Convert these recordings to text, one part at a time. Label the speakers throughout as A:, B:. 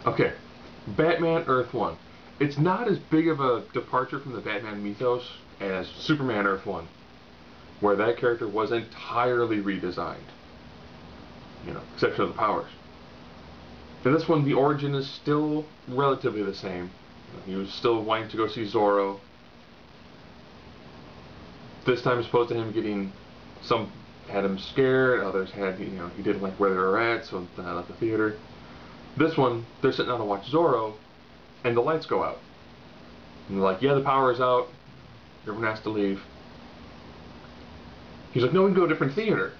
A: Okay, Batman Earth 1. It's not as big of a departure from the Batman mythos as Superman Earth 1, where that character was entirely redesigned, except for the powers. In this one, the origin is still relatively the same. He was still wanting to go see Zorro. This time, as opposed to him getting some had him scared, others had he didn't like where they were at, so then I left the theater. This one, they're sitting down to watch Zorro, and the lights go out. And they're like, yeah, the power is out. Everyone has to leave. He's like, no, we can go to a different theater.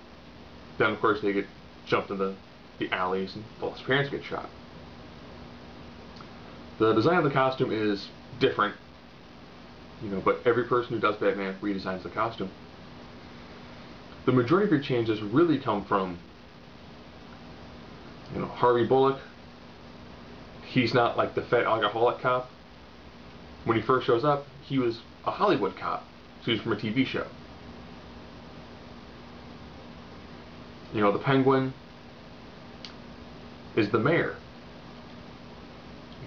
A: Then, of course, they get jumped in the alleys, and both his parents get shot. The design of the costume is different, but every person who does Batman redesigns the costume. The majority of your changes really come from, Harvey Bullock. He's not like the fat alcoholic cop. When he first shows up, he was a Hollywood cop, so he was from a TV show. The Penguin is the mayor.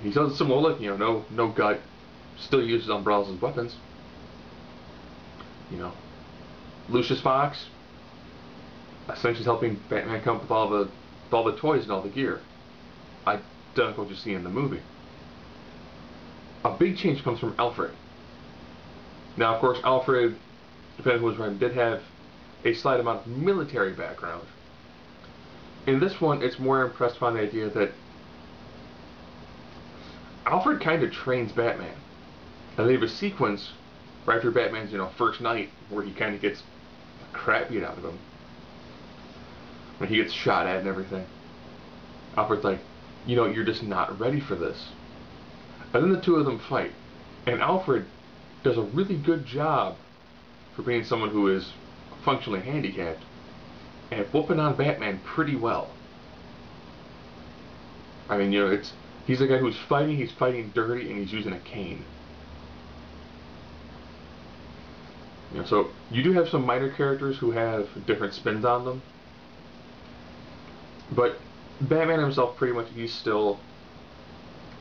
A: He does a similar look, no gut, still uses umbrellas as weapons. Lucius Fox, essentially helping Batman come up with all the toys and all the gear. Identical to what you see in the movie. A big change comes from Alfred. Now, of course, Alfred, depending on who was writing, did have a slight amount of military background. In this one, it's more impressed upon the idea that Alfred kind of trains Batman. And they have a sequence right after Batman's, first night where he kind of gets the crap beat out of him. When he gets shot at and everything. Alfred's like, you're just not ready for this. And then the two of them fight. And Alfred does a really good job for being someone who is functionally handicapped at whooping on Batman pretty well. I mean, he's a guy who's fighting, he's fighting dirty, and he's using a cane. So you do have some minor characters who have different spins on them. But Batman himself, pretty much, he's still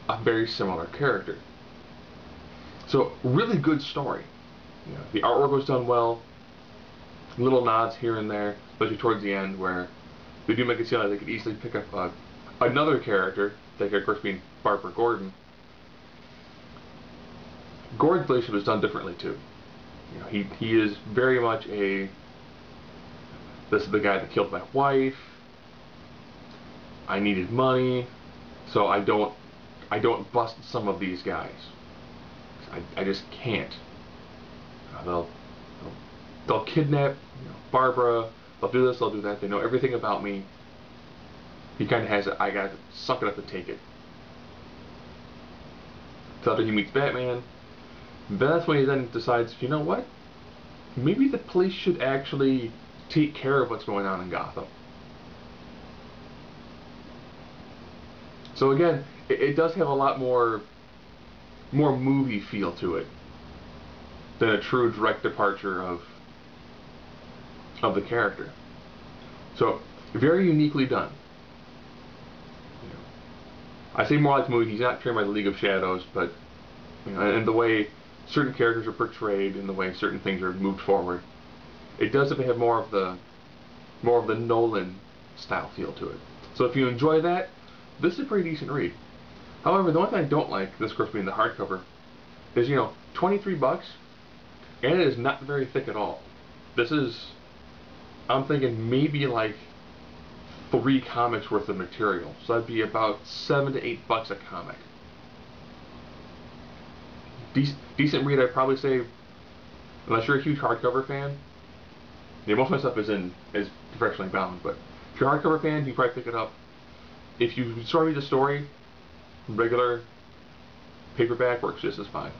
A: a very similar character. So, really good story. The artwork was done well. Little nods here and there, especially towards the end, where they do make it seem like they could easily pick up another character, that of course being Barbara Gordon. Gordon's relationship is done differently too. He is very much this is the guy that killed my wife. I needed money, so I don't bust some of these guys. I just can't. They'll kidnap Barbara. They'll do this. They'll do that. They know everything about me. He kind of has it. I got to suck it up and take it. So after he meets Batman, that's when he then decides, you know what? Maybe the police should actually take care of what's going on in Gotham. So again, it does have a lot more movie feel to it than a true direct departure of the character. So very uniquely done. I say more like the movie. He's not trained by the League of Shadows, but and the way certain characters are portrayed and the way certain things are moved forward, it does have more of the Nolan style feel to it. So if you enjoy that, this is a pretty decent read. However, the one thing I don't like, this of course being the hardcover, is 23 bucks, and it is not very thick at all. This is, I'm thinking maybe like 3 comics worth of material. So that'd be about $7 to $8 a comic. Decent read, I'd probably say, unless you're a huge hardcover fan. Most of my stuff is professionally bound, but if you're a hardcover fan, you probably pick it up. If you read the story, regular paperback works just as fine.